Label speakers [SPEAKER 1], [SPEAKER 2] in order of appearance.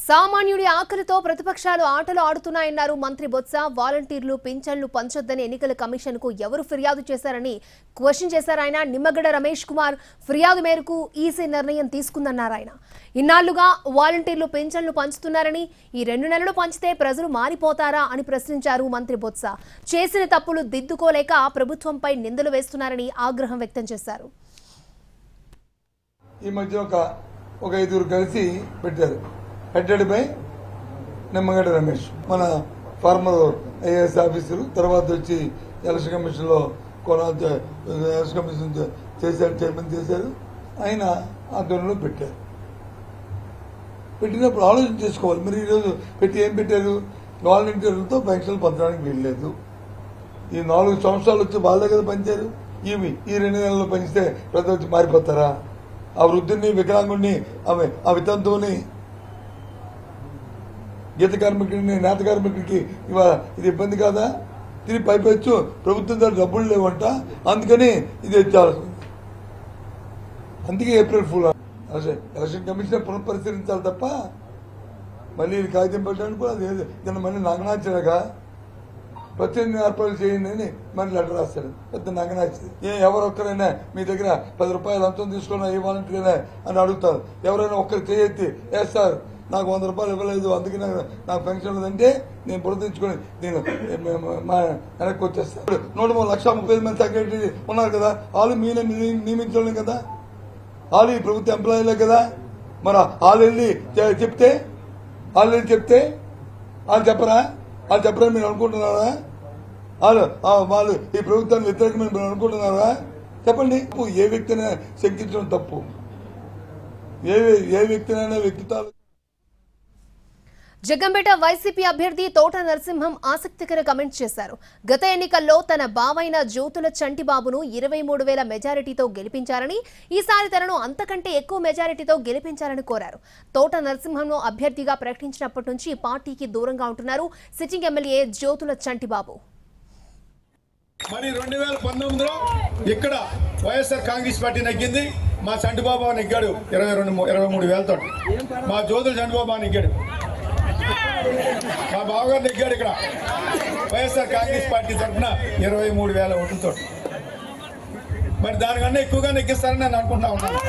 [SPEAKER 1] సామాన్యుడి ఆకలితో ప్రతిపక్షాలు ఆటలు ఆడుతున్నాయన్నారు మంత్రి బొత్స. వాలంటీర్లు పింఛన్లు పంచొద్దని ఎన్నికల కమిషన్ కు ఎవరు ఫిర్యాదు చేశారని క్వశ్చన్ చేశారు ఆయన. నిమ్మగడ్డ రమేష్ కుమార్ ఫిర్యాదు మేరకు ఈసీ నిర్ణయం తీసుకుందన్నారు ఆయన. ఇన్నాళ్లుగా వాలంటీర్లు పింఛన్లు పంచుతున్నారని, ఈ 2 నెలలు పంచితే ప్రజలు మారిపోతారా అని ప్రశ్నించారు మంత్రి బొత్స. చేసిన తప్పులు దిద్దుకోలేక ప్రభుత్వంపై నిందలు వేస్తున్నారని ఆగ్రహం వ్యక్తం చేశారు.
[SPEAKER 2] ఈ మధ్య ఒక 5 కలిసి పెట్టారు, హెడెడ్ బై నిమ్మగడ్డ రమేష్, మన ఫార్మర్ ఐఏఎస్ ఆఫీసరు. తర్వాత వచ్చి ఎలక్షన్ కమిషన్లో ఎలక్షన్ కమిషన్ చేశారు, చైర్మన్ చేశారు. ఆయన ఆధ్వర్యంలో పెట్టారు. పెట్టినప్పుడు ఆలోచన చేసుకోవాలి. మరి ఈరోజు ఏం పెట్టారు? వాలంటీర్లతో పెన్షన్లు పంచడానికి వీల్లేదు. ఈ 4 సంవత్సరాలు వచ్చి వాళ్ళే కదా పంచారు. ఈ 2 నెలల్లో పంచితే ప్రతి వచ్చి మారిపోతారా? ఆ వృద్ధుని, వికలాంగుడిని, ఆ వితంతువుని, గీత కార్మికుడిని, నేత కార్మికుడికి ఇవాళ ఇది ఇబ్బంది కాదా? తిరిగి పైపెచ్చు ప్రభుత్వం దగ్గర డబ్బులు లేవంట, అందుకని ఇది ఇచ్చాల్సి. అందుకే ఏప్రిల్ ఫుల్ ఎలక్షన్ కమిషన్ పునఃపరిశీలించాలి తప్ప మళ్ళీ కాగితం పెట్టడానికి కూడా దాన్ని మళ్ళీ నగనాచారుగా ప్రతినిధి ఏర్పాటు చేయండి అని మళ్ళీ లెటర్ రాస్తాడు. పెద్ద నగనాచి ఎవరొక్కరైనా మీ దగ్గర 10 రూపాయలు అంతం తీసుకున్నా ఏ వాలంటీర్నే అని అడుగుతారు. ఎవరైనా ఒక్కరు చేయెత్తి వేస్తారు, నాకు 100 రూపాయలు ఇవ్వలేదు, అందుకే నాకు పెన్షన్ లేదంటే నేను ప్రవర్తించుకొని నేను వెనక్కి వచ్చేస్తాను. 1,35,000 మంది సెక్రటరీ ఉన్నారు కదా, వాళ్ళు మీనే నియమించలేం కదా, వాళ్ళు ఈ ప్రభుత్వ ఎంప్లాయీలే కదా. మరి వాళ్ళు వెళ్ళి చెప్తే వాళ్ళు చెప్పరా? వాళ్ళు చెప్పరని మీరు అనుకుంటున్నారా? వాళ్ళు ఈ ప్రభుత్వాన్ని వ్యతిరేకమని మీరు అనుకుంటున్నారా? చెప్పండి. ఏ వ్యక్తినైనా శంకించడం తప్పు. ఏ వ్యక్తినైనా వ్యక్తిత్వాలు.
[SPEAKER 1] జగ్గంపేట వైసీపీ అభ్యర్థి తోట నరసింహం ఆసక్తికర కమెంట్ చేశారు. గత ఎన్నికల్లో తన బావైన జ్యోతుల చంటిబాబును 23,000 మెజారిటీతో గెలిపించారని, ఈసారి తనను అంతకంటే ఎక్కువ మెజారిటీతో గెలిపించాలని కోరారు. తోట నరసింహంను అభ్యర్థిగా ప్రకటించినప్పటి నుంచి పార్టీకి దూరంగా ఉంటున్నారు సిట్టింగ్ ఎమ్మెల్యే జ్యోతుల చంటిబాబు.
[SPEAKER 3] మరి 2019లో ఇక్కడ వైఎస్ఆర్ కాంగ్రెస్ పార్టీ నెగ్గింది. మా చంటిబాబు నెగ్గాడు 23,000 తోటి. మా జ్యోతుల చంటిబాబు నెగ్గాడు. మా బావగారు నెగ్గాడు ఇక్కడ వైఎస్ఆర్ కాంగ్రెస్ పార్టీ తరఫున 23,000 ఓట్లతో. మరి దానికన్నా ఎక్కువగా నెగ్గిస్తారని నేను అనుకుంటా ఉన్నాను.